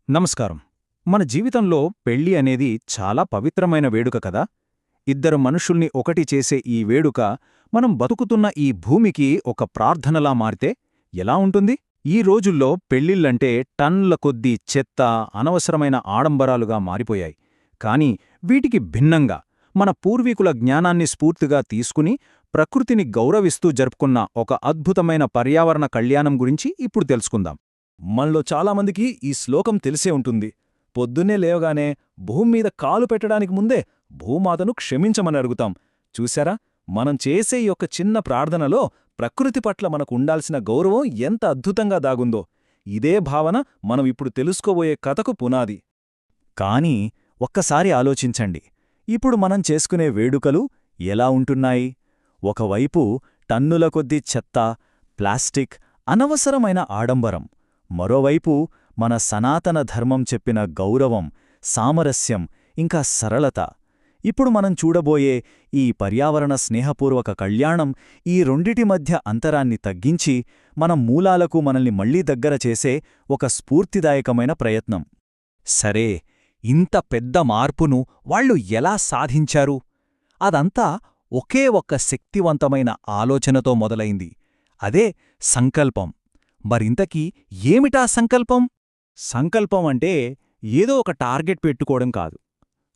నమస్కారం. మన జీవితంలో పెళ్లి అనేది చాలా పవిత్రమైన వేడుక కదా. ఇద్దరు మనుషుల్ని ఒకటి చేసే ఈ వేడుక మనం బతుకుతున్న ఈ భూమికి ఒక ప్రార్థనలా మారితే ఎలా ఉంటుంది? ఈ రోజుల్లో పెళ్లిళ్లంటే టన్నుల కొద్దీ చెత్త, అనవసరమైన ఆడంబరాలుగా మారిపోయాయి. కాని వీటికి భిన్నంగా మన పూర్వీకుల జ్ఞానాన్ని స్ఫూర్తిగా తీసుకుని ప్రకృతిని గౌరవిస్తూ జరుపుకున్న ఒక అద్భుతమైన పర్యావరణ కళ్యాణం గురించి ఇప్పుడు తెలుసుకుందాం. మనలో చాలామందికి ఈ శ్లోకం తెలిసే ఉంటుంది. పొద్దున్నే లేవగానే భూమ్మీద కాలు పెట్టడానికి ముందే భూమాతను క్షమించమని అడుగుతాం. చూశారా, మనం చేసే ఈ యొక్క చిన్న ప్రార్థనలో ప్రకృతి పట్ల మనకు ఉండాల్సిన గౌరవం ఎంత అద్భుతంగా దాగుందో. ఇదే భావన మనం ఇప్పుడు తెలుసుకోబోయే కథకు పునాది. కానీ ఒక్కసారి ఆలోచించండి, ఇప్పుడు మనం చేసుకునే వేడుకలు ఎలా ఉంటున్నాయి? ఒకవైపు టన్నుల కొద్దీ చెత్త, ప్లాస్టిక్, అనవసరమైన ఆడంబరం. మరోవైపు మన సనాతన ధర్మం చెప్పిన గౌరవం, సామరస్యం, ఇంకా సరళత. ఇప్పుడు మనం చూడబోయే ఈ పర్యావరణ స్నేహపూర్వక కళ్యాణం ఈ రెండిటి మధ్య అంతరాన్ని తగ్గించి మన మూలాలకు మనల్ని మళ్లీ దగ్గర చేసే ఒక స్ఫూర్తిదాయకమైన ప్రయత్నం. సరే, ఇంత పెద్ద మార్పును వాళ్ళు ఎలా సాధించారు? అదంతా ఒకే ఒక్క శక్తివంతమైన ఆలోచనతో మొదలైంది. అదే సంకల్పం. మరింతకీ ఏమిటా సంకల్పం? సంకల్పం అంటే ఏదో ఒక టార్గెట్ పెట్టుకోవడం కాదు.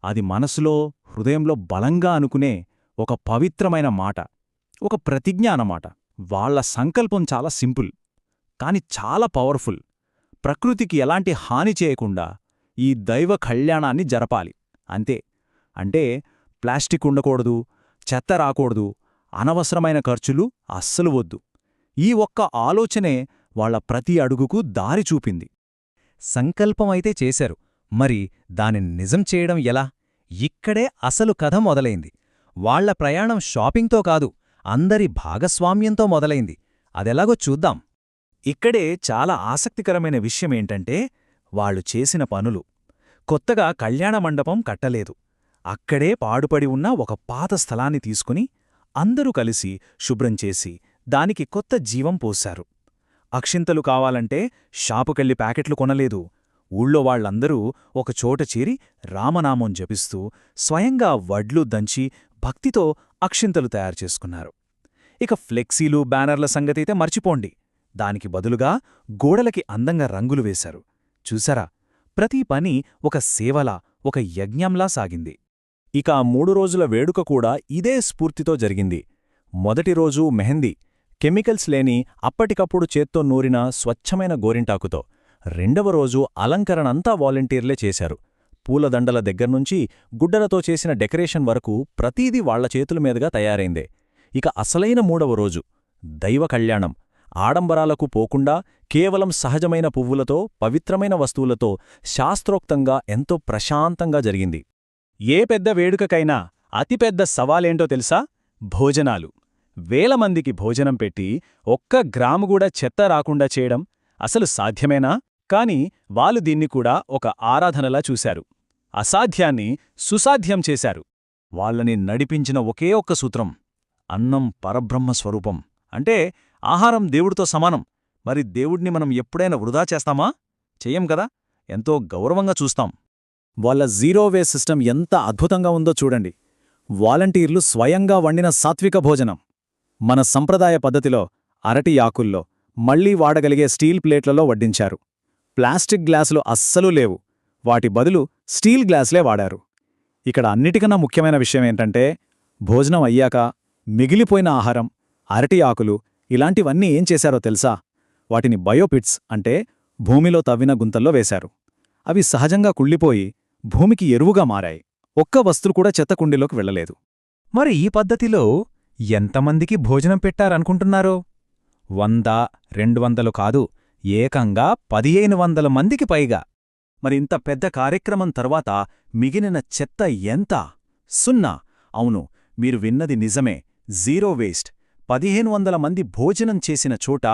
అది మనసులో, హృదయంలో బలంగా అనుకునే ఒక పవిత్రమైన మాట, ఒక ప్రతిజ్ఞ అన్నమాట. వాళ్ల సంకల్పం చాలా సింపుల్, కాని చాలా పవర్ఫుల్. ప్రకృతికి ఎలాంటి హాని చేయకుండా ఈ దైవ కళ్యాణాన్ని జరపాలి, అంతే. అంటే ప్లాస్టిక్ ఉండకూడదు, చెత్త రాకూడదు, అనవసరమైన ఖర్చులు అస్సలు వద్దు. ఈ ఒక్క ఆలోచనే వాళ్ల ప్రతి అడుగుకు దారి చూపింది. సంకల్పమైతే చేశారు, మరి దానిని నిజం చేయడం ఎలా? ఇక్కడే అసలు కథ మొదలైంది. వాళ్ల ప్రయాణం షాపింగ్తో కాదు, అందరి భాగస్వామ్యంతో మొదలైంది. అదెలాగో చూద్దాం. ఇక్కడే చాలా ఆసక్తికరమైన విషయమేంటంటే వాళ్లు చేసిన పనులు. కొత్తగా కళ్యాణ మండపం కట్టలేదు. అక్కడే పాడుపడి ఉన్న ఒక పాత స్థలాన్ని తీసుకుని అందరూ కలిసి శుభ్రం చేసి దానికి కొత్త జీవం పోశారు. అక్షింతలు కావాలంటే షాపుకెళ్లి ప్యాకెట్లు కొనలేదు. ఊళ్ళో వాళ్లందరూ ఒకచోట చేరి రామనామం జపిస్తూ స్వయంగా వడ్లు దంచి భక్తితో అక్షింతలు తయారు చేసుకున్నారు. ఇక ఫ్లెక్సీలు, బ్యానర్ల సంగతైతే మర్చిపోండి. దానికి బదులుగా గోడలకి అందంగా రంగులు వేశారు. చూసారా, ప్రతి పని ఒక సేవలా, ఒక యజ్ఞంలా సాగింది. ఇక 3 రోజుల వేడుక కూడా ఇదే స్ఫూర్తితో జరిగింది. మొదటి రోజు మెహందీ, కెమికల్స్ లేని అప్పటికప్పుడు చేత్తో నూరిన స్వచ్ఛమైన గోరింటాకుతో. రెండవ రోజు అలంకరణంతా వాలంటీర్లే చేశారు. పూలదండల దగ్గర్నుంచి గుడ్డలతో చేసిన డెకరేషన్ వరకు ప్రతీదీ వాళ్ల చేతుల మీదుగా తయారైందే. ఇక అసలైన 3వ రోజు దైవ కళ్యాణం. ఆడంబరాలకు పోకుండా కేవలం సహజమైన పువ్వులతో, పవిత్రమైన వస్తువులతో శాస్త్రోక్తంగా ఎంతో ప్రశాంతంగా జరిగింది. ఏ పెద్ద వేడుకకైనా అతిపెద్ద సవాలేంటో తెలుసా? భోజనాలు. వేల మందికి భోజనం పెట్టి ఒక్క గ్రాముగూడా చెత్త రాకుండా చేయడం అసలు సాధ్యమేనా? కాని వాళ్ళు దీన్ని కూడా ఒక ఆరాధనలా చూశారు. అసాధ్యాన్ని సుసాధ్యం చేశారు. వాళ్ళని నడిపించిన ఒకే ఒక్క సూత్రం: అన్నం పరబ్రహ్మ స్వరూపం. అంటే ఆహారం దేవుడితో సమానం. మరి దేవుడిని మనం ఎప్పుడైనా వృధా చేస్తామా? చెయ్యం కదా. ఎంతో గౌరవంగా చూస్తాం. వాళ్ళ జీరో వేస్ట్ సిస్టమ్ ఎంత అద్భుతంగా ఉందో చూడండి. వాలంటీర్లు స్వయంగా వండిన సాత్విక భోజనం. మన సంప్రదాయ పద్ధతిలో అరటి ఆకుల్లో, మళ్లీ వాడగలిగే స్టీల్ ప్లేట్లలో వడ్డించారు. ప్లాస్టిక్ గ్లాసులు అస్సలు లేవు. వాటి బదులు స్టీల్ గ్లాసులే వాడారు. ఇక్కడ అన్నిటికన్నా ముఖ్యమైన విషయమేంటంటే, భోజనం అయ్యాక మిగిలిపోయిన ఆహారం, అరటి ఆకులు ఇలాంటివన్నీ ఏం చేశారో తెలుసా? వాటిని బయోపిట్స్ అంటే భూమిలో తవ్విన గుంతల్లో వేశారు. అవి సహజంగా కుళ్ళిపోయి భూమికి ఎరువుగా మారాయి. ఒక్క వస్తువు కూడా చెత్తకుండీలోకి వెళ్లలేదు. మరి ఈ పద్ధతిలో ఎంతమందికి భోజనం పెట్టారనుకుంటున్నారో? 100, 200 కాదు, ఏకంగా 1500 మందికి పైగా. మరింత పెద్ద కార్యక్రమం తర్వాత మిగిలిన చెత్త ఎంత? 0. అవును, మీరు విన్నది నిజమే. Zero waste. 1500 మంది భోజనం చేసిన చోట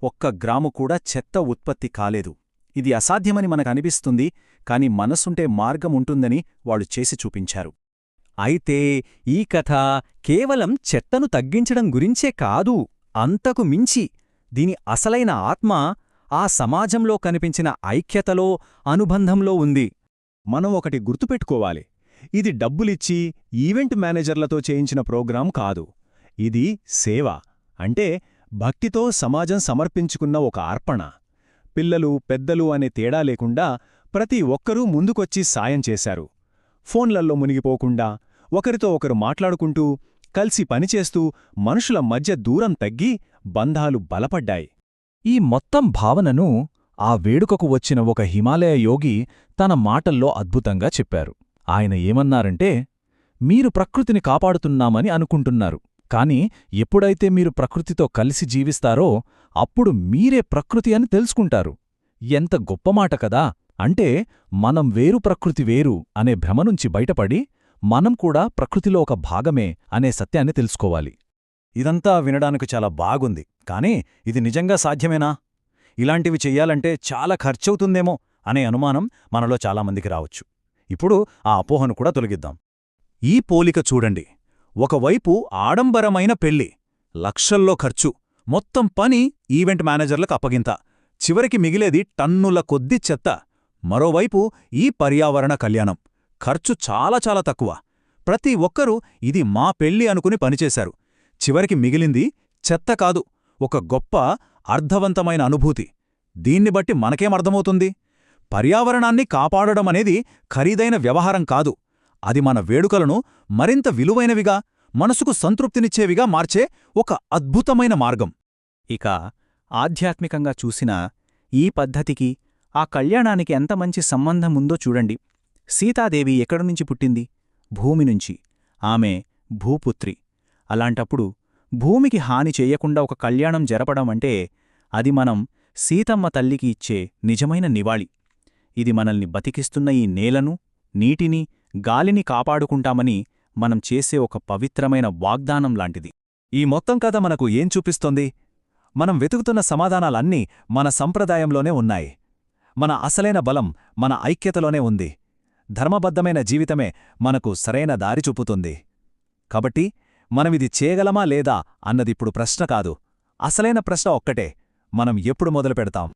ఒక్క గ్రాము కూడా చెత్త ఉత్పత్తి కాలేదు. ఇది అసాధ్యమని మనకనిపిస్తుంది, కాని మనసుంటే మార్గం ఉంటుందని వాళ్ళు చేసి చూపించారు. అయితే ఈ కథ కేవలం చెత్తను తగ్గించడం గురించే కాదు, అంతకు మించి దీని అసలైన ఆత్మ ఆ సమాజంలో కనిపించిన ఐక్యతలో, అనుబంధంలో ఉంది. మనం ఒకటి గుర్తుపెట్టుకోవాలి. ఇది డబ్బులిచ్చి ఈవెంట్ మేనేజర్లతో చేయించిన ప్రోగ్రాం కాదు. ఇది సేవ. అంటే భక్తితో సమాజం సమర్పించుకున్న ఒక అర్పణ. పిల్లలు, పెద్దలు అనే తేడా లేకుండా ప్రతి ఒక్కరూ ముందుకొచ్చి సాయం చేశారు. ఫోన్లల్లో మునిగిపోకుండా, ఒకరితో ఒకరు మాట్లాడుకుంటూ, కలిసి పనిచేస్తూ మనుషుల మధ్య దూరం తగ్గి బంధాలు బలపడ్డాయి. ఈ మొత్తం భావనను ఆ వేడుకకు వచ్చిన ఒక హిమాలయ యోగి తన మాటల్లో అద్భుతంగా చెప్పారు. ఆయన ఏమన్నారంటే, మీరు ప్రకృతిని కాపాడుతున్నామని అనుకుంటున్నారు, కాని ఎప్పుడైతే మీరు ప్రకృతితో కలిసి జీవిస్తారో అప్పుడు మీరే ప్రకృతి అని తెలుసుకుంటారు. ఎంత గొప్ప మాట కదా! అంటే మనం వేరు ప్రకృతి వేరు అనే భ్రమ నుంచి బయటపడి మనం కూడా ప్రకృతిలో ఒక భాగమే అనే సత్యాన్ని తెలుసుకోవాలి. ఇదంతా వినడానికి చాలా బాగుంది, కానీ ఇది నిజంగా సాధ్యమేనా? ఇలాంటివి చెయ్యాలంటే చాలా ఖర్చవుతుందేమో అనే అనుమానం మనలో చాలామందికి రావచ్చు. ఇప్పుడు ఆ అపోహను కూడా తొలగిద్దాం. ఈ పోలిక చూడండి. ఒకవైపు ఆడంబరమైన పెళ్లి, లక్షల్లో ఖర్చు, మొత్తం పని ఈవెంట్ మేనేజర్లకు అప్పగింత, చివరికి మిగిలేది టన్నుల కొద్ది చెత్త. మరోవైపు ఈ పర్యావరణ కళ్యాణం, ఖర్చు చాలా చాలా తక్కువ. ప్రతి ఒక్కరూ ఇది మా పెళ్లి అనుకుని పనిచేశారు. చివరికి మిగిలింది చెత్త కాదు, ఒక గొప్ప అర్థవంతమైన అనుభూతి. దీన్ని బట్టి మనకేమర్థమవుతుంది? పర్యావరణాన్ని కాపాడడమనేది ఖరీదైన వ్యవహారం కాదు. అది మన వేడుకలను మరింత విలువైనవిగా, మనసుకు సంతృప్తినిచ్చేవిగా మార్చే ఒక అద్భుతమైన మార్గం. ఇక ఆధ్యాత్మికంగా చూసినా ఈ పద్ధతికి, ఆ కళ్యాణానికి ఎంత మంచి సంబంధముందో చూడండి. సీతాదేవి ఎక్కడినుంచి పుట్టింది? భూమి నుంచి. ఆమె భూపుత్రి. అలాంటప్పుడు భూమికి హాని చెయ్యకుండా ఒక కళ్యాణం జరపడం అంటే అది మనం సీతమ్మ తల్లికి ఇచ్చే నిజమైన నివాళి. ఇది మనల్ని బతికిస్తున్న ఈ నేలను, నీటిని, గాలిని కాపాడుకుంటామని మనం చేసే ఒక పవిత్రమైన వాగ్దానం లాంటిది. ఈ మొత్తం కథ మనకు ఏం చూపిస్తోంది? మనం వెతుకుతున్న సమాధానాలన్నీ మన సంప్రదాయంలోనే ఉన్నాయి. మన అసలైన బలం మన ఐక్యతలోనే ఉంది. ధర్మబద్ధమైన జీవితమే మనకు సరైన దారి చూపుతుంది. కాబట్టి మనమిది చేయగలమా లేదా అన్నదిప్పుడు ప్రశ్న కాదు. అసలైన ప్రశ్న ఒక్కటే: మనం ఎప్పుడు మొదలు పెడతాం?